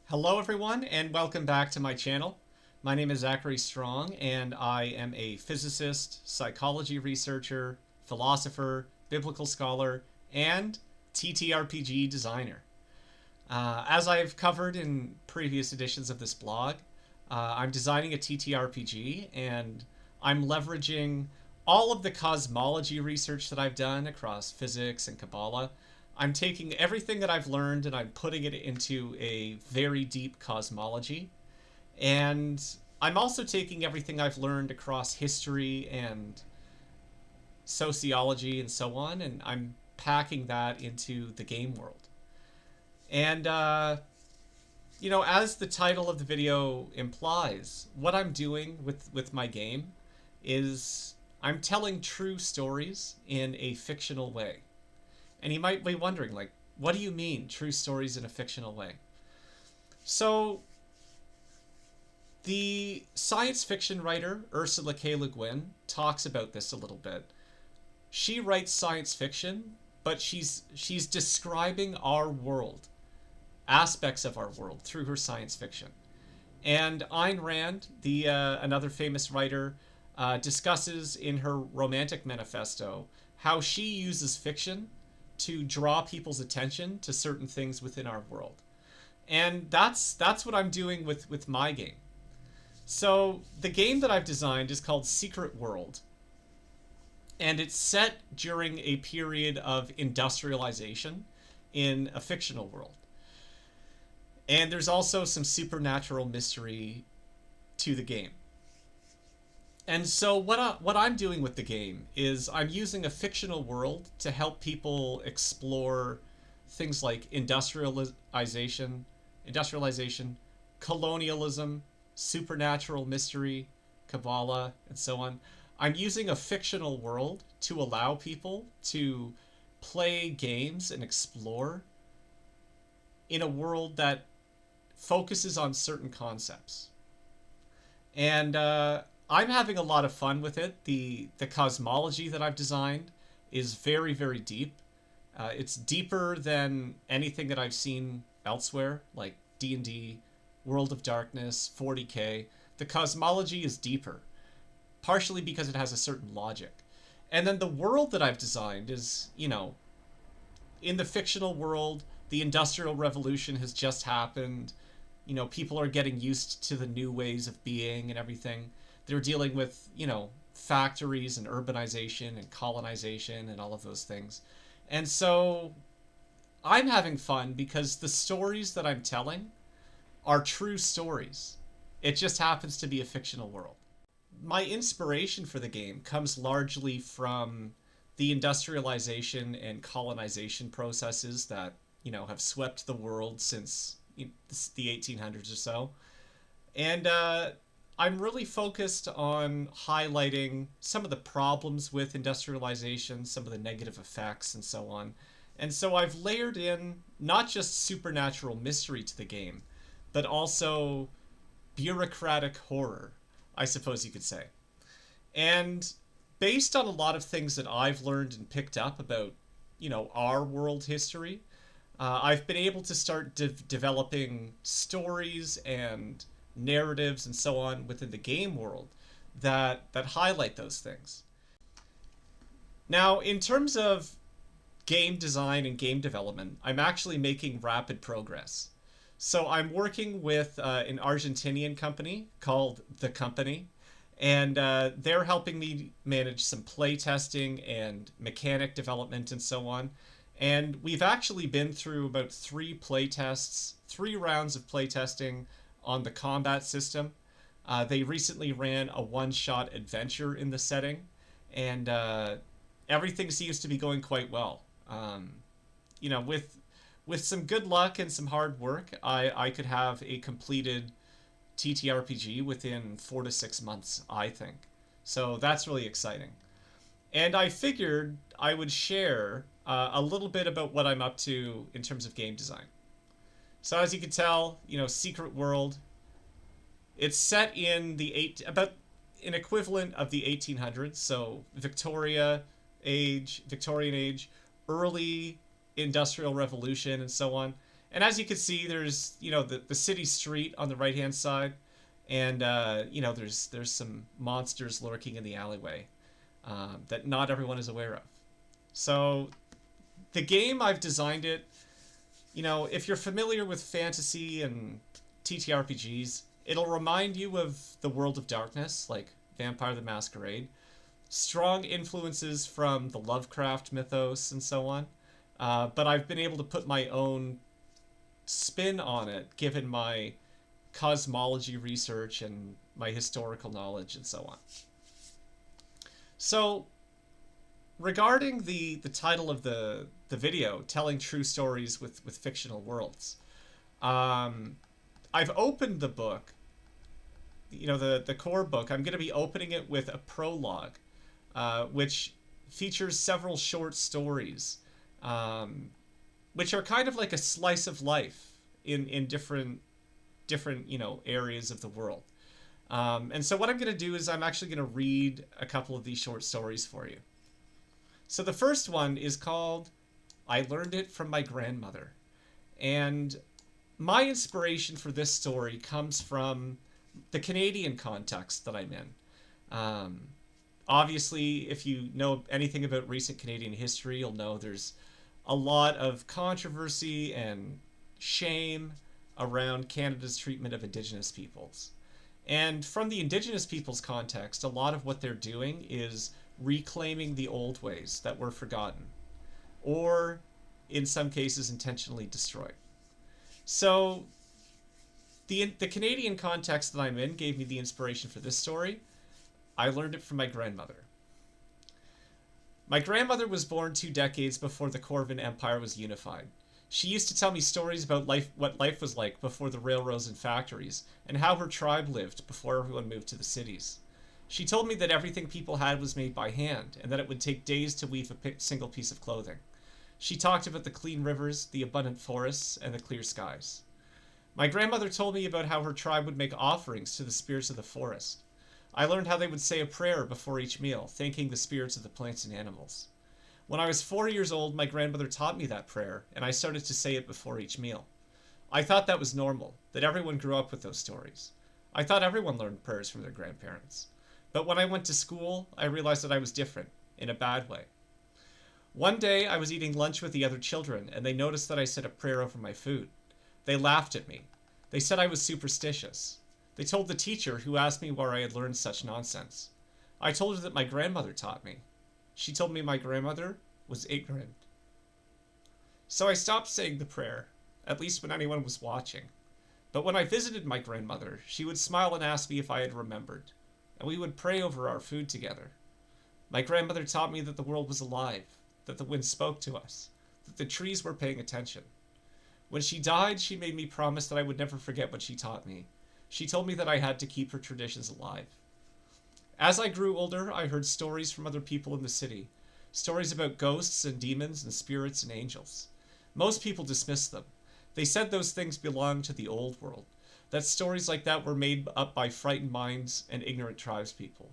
Hello everyone and welcome back to my channel. My name is Zachary Strong and I am a physicist, psychology researcher, philosopher, biblical scholar, and TTRPG designer. As I've covered in previous editions of this blog, I'm designing a TTRPG and I'm leveraging all of the cosmology research that I've done across physics and Kabbalah. I'm taking everything that I've learned and I'm putting it into a very deep cosmology. And I'm also taking everything I've learned across history and sociology and so on, and I'm packing that into the game world. And as the title of the video implies, what I'm doing with my game is I'm telling true stories in a fictional way. And you might be wondering, like, what do you mean, true stories in a fictional way? So, the science fiction writer Ursula K. Le Guin talks about this a little bit. She writes science fiction, but she's describing our world, aspects of our world through her science fiction. And Ayn Rand, the another famous writer, discusses in her Romantic Manifesto how she uses fiction to draw people's attention to certain things within our world. And that's what I'm doing with my game. So the game that I've designed is called Secret World, and it's set during a period of industrialization in a fictional world. And there's also some supernatural mystery to the game. And so what I'm doing with the game is I'm using a fictional world to help people explore things like industrialization, colonialism, supernatural mystery, Kabbalah, and so on. I'm using a fictional world to allow people to play games and explore in a world that focuses on certain concepts. And I'm having a lot of fun with it. The cosmology that I've designed is very, very deep. It's deeper than anything that I've seen elsewhere, like D&D, World of Darkness, 40K. The cosmology is deeper, partially because it has a certain logic. And then the world that I've designed is, in the fictional world, the Industrial Revolution has just happened. People are getting used to the new ways of being and everything. They're dealing with, factories and urbanization and colonization and all of those things. And so I'm having fun because the stories that I'm telling are true stories. It just happens to be a fictional world. My inspiration for the game comes largely from the industrialization and colonization processes that, have swept the world since the 1800s or so. And I'm really focused on highlighting some of the problems with industrialization, some of the negative effects, and so on. And so I've layered in not just supernatural mystery to the game, but also bureaucratic horror, I suppose you could say. And based on a lot of things that I've learned and picked up about, our world history, I've been able to start developing stories and narratives and so on within the game world that highlight those things. Now, in terms of game design and game development, I'm actually making rapid progress. So I'm working with an Argentinian company called The Company, and they're helping me manage some play testing and mechanic development and so on. And we've actually been through about 3 rounds of play testing on the combat system. They recently ran a one-shot adventure in the setting, and everything seems to be going quite well. With some good luck and some hard work, I could have a completed TTRPG within 4 to 6 months, I think. So that's really exciting. And I figured I would share a little bit about what I'm up to in terms of game design. So as you can tell, Secret World, it's set in about an equivalent of the 1800s, so Victorian age, early Industrial Revolution, and so on. And as you can see, there's the city street on the right hand side, and there's some monsters lurking in the alleyway that not everyone is aware of. So the game, I've designed it. If you're familiar with fantasy and TTRPGs, it'll remind you of the World of Darkness, like Vampire the Masquerade. Strong influences from the Lovecraft mythos and so on. But I've been able to put my own spin on it, given my cosmology research and my historical knowledge and so on. So, regarding the title of the video, Telling True Stories with Fictional Worlds, I've opened the book, the core book. I'm going to be opening it with a prologue, which features several short stories, which are kind of like a slice of life in different areas of the world. And so what I'm going to do is I'm actually going to read a couple of these short stories for you. So the first one is called I Learned It from My Grandmother. And my inspiration for this story comes from the Canadian context that I'm in. Obviously, if you know anything about recent Canadian history, you'll know there's a lot of controversy and shame around Canada's treatment of Indigenous peoples. And from the Indigenous peoples context, a lot of what they're doing is reclaiming the old ways that were forgotten, or in some cases intentionally destroyed. So the Canadian context that I'm in gave me the inspiration for this story. I learned it from my grandmother. My grandmother was born 2 decades before the Corvan Empire was unified. She used to tell me stories about what life was like before the railroads and factories, and how her tribe lived before everyone moved to the cities. She told me that everything people had was made by hand, and that it would take days to weave a single piece of clothing. She talked about the clean rivers, the abundant forests, and the clear skies. My grandmother told me about how her tribe would make offerings to the spirits of the forest. I learned how they would say a prayer before each meal, thanking the spirits of the plants and animals. When I was 4 years old, my grandmother taught me that prayer, and I started to say it before each meal. I thought that was normal, that everyone grew up with those stories. I thought everyone learned prayers from their grandparents. But when I went to school, I realized that I was different, in a bad way. One day, I was eating lunch with the other children, and they noticed that I said a prayer over my food. They laughed at me. They said I was superstitious. They told the teacher, who asked me where I had learned such nonsense. I told her that my grandmother taught me. She told me my grandmother was ignorant. So I stopped saying the prayer, at least when anyone was watching. But when I visited my grandmother, she would smile and ask me if I had remembered, and we would pray over our food together. My grandmother taught me that the world was alive, that the wind spoke to us, that the trees were paying attention. When she died, she made me promise that I would never forget what she taught me. She told me that I had to keep her traditions alive. As I grew older, I heard stories from other people in the city. Stories about ghosts and demons and spirits and angels. Most people dismissed them. They said those things belonged to the old world, that stories like that were made up by frightened minds and ignorant tribespeople.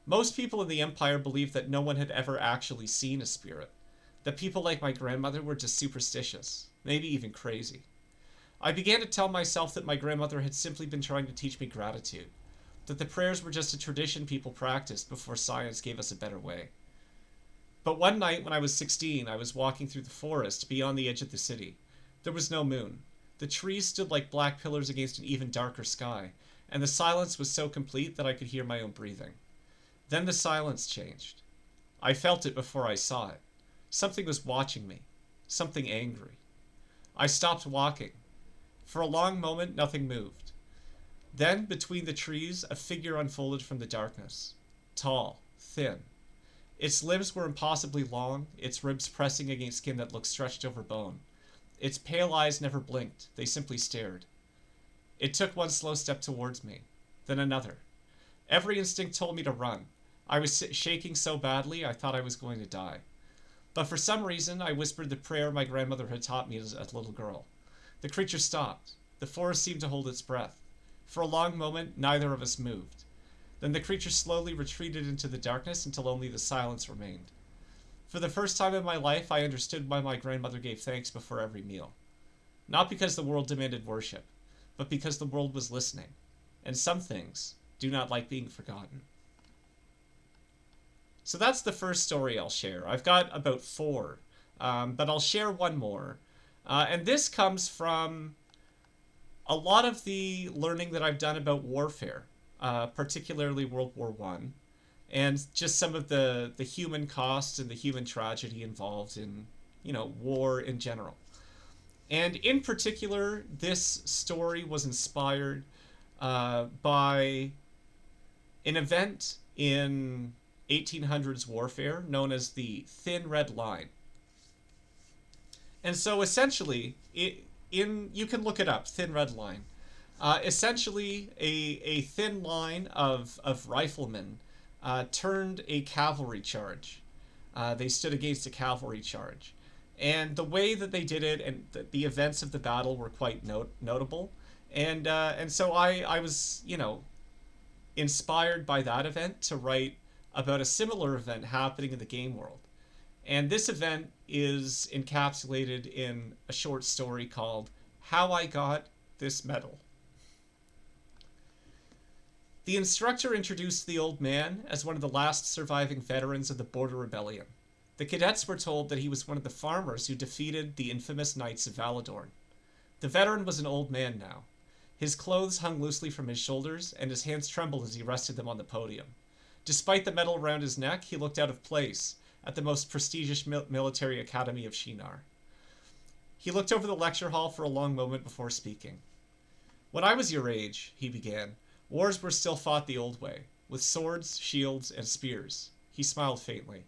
Most people in the empire believed that no one had ever actually seen a spirit, that people like my grandmother were just superstitious, maybe even crazy. I began to tell myself that my grandmother had simply been trying to teach me gratitude, that the prayers were just a tradition people practiced before science gave us a better way. But one night when I was 16, I was walking through the forest beyond the edge of the city. There was no moon. The trees stood like black pillars against an even darker sky, and the silence was so complete that I could hear my own breathing. Then the silence changed. I felt it before I saw it. Something was watching me. Something angry. I stopped walking. For a long moment, nothing moved. Then, between the trees, a figure unfolded from the darkness. Tall, thin. Its limbs were impossibly long, its ribs pressing against skin that looked stretched over bone. Its pale eyes never blinked, they simply stared. It took one slow step towards me, then another. Every instinct told me to run. I was shaking so badly I thought I was going to die. But for some reason, I whispered the prayer my grandmother had taught me as a little girl. The creature stopped. The forest seemed to hold its breath. For a long moment, neither of us moved. Then the creature slowly retreated into the darkness until only the silence remained. For the first time in my life, I understood why my grandmother gave thanks before every meal. not because the world demanded worship, but because the world was listening, and some things do not like being forgotten. So that's the first story I'll share. I've got about four, but I'll share one more. And this comes from a lot of the learning that I've done about warfare, particularly World War One, and just some of the human cost and the human tragedy involved in war in general. And in particular, this story was inspired by an event in 1800s warfare known as the Thin Red Line. And so essentially, you can look it up, Thin Red Line. Essentially, a thin line of riflemen turned a cavalry charge. They stood against a cavalry charge. And the way that they did it and the events of the battle were quite notable. And so I was, inspired by that event to write about a similar event happening in the game world. And this event is encapsulated in a short story called How I Got This Medal. The instructor introduced the old man as one of the last surviving veterans of the Border Rebellion. The cadets were told that he was one of the farmers who defeated the infamous Knights of Valadorn. The veteran was an old man now. His clothes hung loosely from his shoulders, and his hands trembled as he rested them on the podium. Despite the medal around his neck, he looked out of place at the most prestigious military academy of Shinar. He looked over the lecture hall for a long moment before speaking. "When I was your age," he began, "wars were still fought the old way, with swords, shields, and spears." He smiled faintly.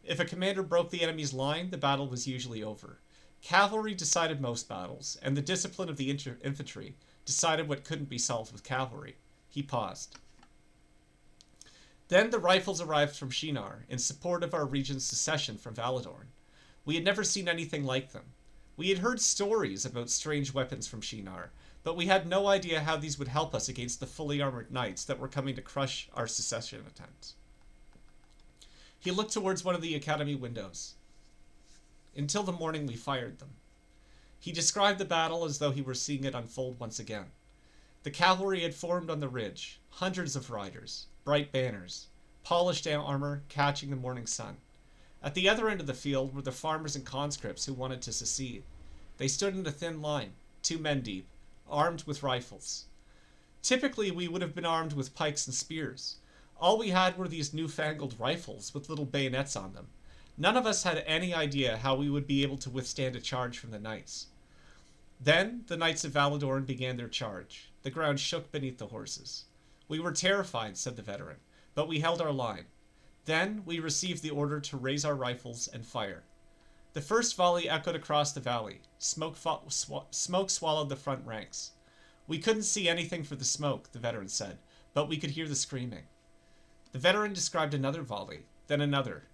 If a commander broke the enemy's line, the battle was usually over. Cavalry decided most battles, and the discipline of the infantry decided what couldn't be solved with cavalry. He paused. Then the rifles arrived from Shinar in support of our region's secession from Valadorn. We had never seen anything like them. We had heard stories about strange weapons from Shinar, but we had no idea how these would help us against the fully armored knights that were coming to crush our secession attempts. He looked towards one of the academy windows. "Until the morning we fired them." He described the battle as though he were seeing it unfold once again. The cavalry had formed on the ridge, hundreds of riders, bright banners, polished armor catching the morning sun. At the other end of the field were the farmers and conscripts who wanted to secede. They stood in a thin line, 2 men deep, armed with rifles. Typically, we would have been armed with pikes and spears. All we had were these newfangled rifles with little bayonets on them. None of us had any idea how we would be able to withstand a charge from the knights. Then the Knights of Valadorn began their charge. The ground shook beneath the horses. "We were terrified," said the veteran, "but we held our line. Then we received the order to raise our rifles and fire. The first volley echoed across the valley. Smoke swallowed the front ranks. We couldn't see anything for the smoke," the veteran said, "but we could hear the screaming." The veteran described another volley, then another.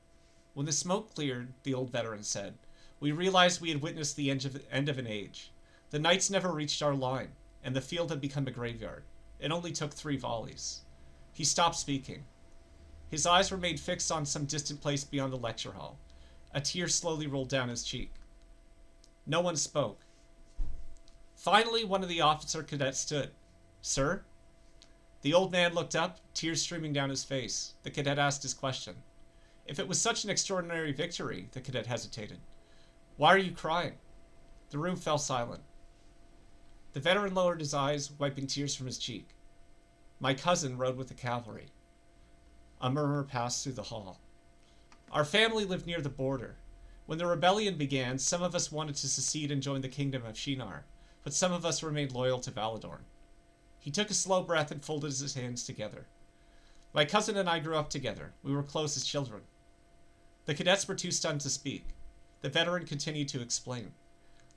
"When the smoke cleared," the old veteran said, "we realized we had witnessed the end of an age. The knights never reached our line, and the field had become a graveyard. It only took 3 volleys." He stopped speaking. His eyes remained fixed on some distant place beyond the lecture hall. A tear slowly rolled down his cheek. No one spoke. Finally, one of the officer cadets stood. "Sir?" The old man looked up, tears streaming down his face. The cadet asked his question. "If it was such an extraordinary victory," the cadet hesitated, "why are you crying?" The room fell silent. The veteran lowered his eyes, wiping tears from his cheek. "My cousin rode with the cavalry." A murmur passed through the hall. "Our family lived near the border. When the rebellion began, some of us wanted to secede and join the kingdom of Shinar, but some of us remained loyal to Valadorn." He took a slow breath and folded his hands together. "My cousin and I grew up together. We were close as children." The cadets were too stunned to speak. The veteran continued to explain.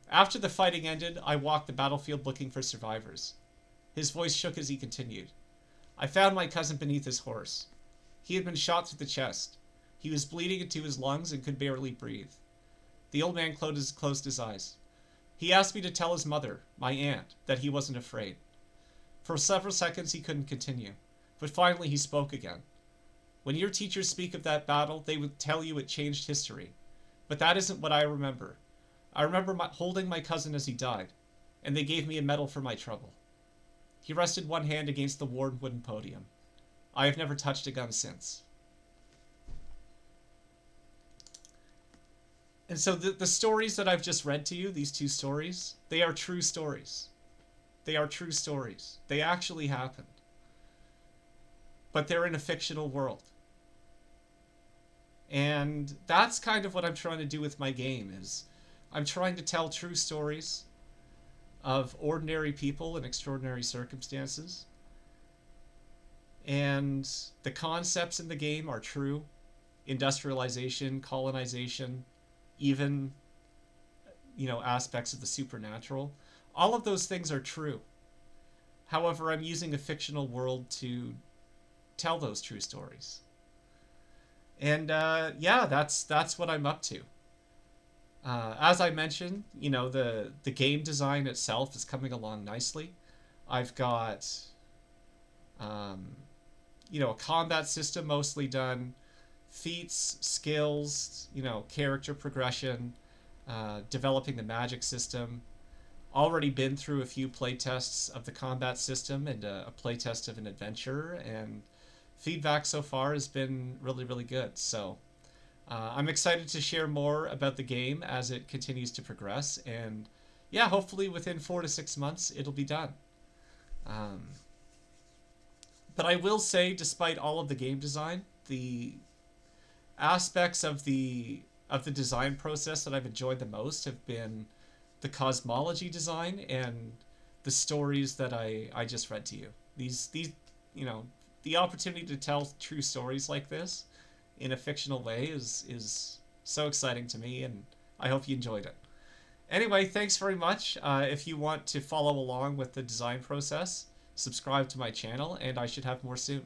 "After the fighting ended, I walked the battlefield looking for survivors." His voice shook as he continued. "I found my cousin beneath his horse. He had been shot through the chest. He was bleeding into his lungs and could barely breathe." The old man closed his eyes. "He asked me to tell his mother, my aunt, that he wasn't afraid." For several seconds he couldn't continue, but finally he spoke again. "When your teachers speak of that battle, they would tell you it changed history. But that isn't what I remember. I remember holding my cousin as he died. and they gave me a medal for my trouble. He rested one hand against the worn wooden podium. I have never touched a gun since. And so the stories that I've just read to you, these two stories, they are true stories. They are true stories. They actually happened. But they're in a fictional world. And that's kind of what I'm trying to do with my game is I'm trying to tell true stories of ordinary people in extraordinary circumstances. And the concepts in the game are true. Industrialization, colonization, even, aspects of the supernatural. All of those things are true. However, I'm using a fictional world to tell those true stories. And yeah, that's what I'm up to. As I mentioned, the game design itself is coming along nicely. I've got a combat system mostly done, feats, skills, character progression, developing the magic system. Already been through a few playtests of the combat system and a playtest of an adventure, and feedback so far has been really, really good. So I'm excited to share more about the game as it continues to progress, and yeah, hopefully within 4 to 6 months it'll be done. Um, but I will say, despite all of the game design, the aspects of the design process that I've enjoyed the most have been the cosmology design and the stories that I just read to you. These the opportunity to tell true stories like this in a fictional way is so exciting to me, and I hope you enjoyed it. Anyway, thanks very much. If you want to follow along with the design process, subscribe to my channel, and I should have more soon.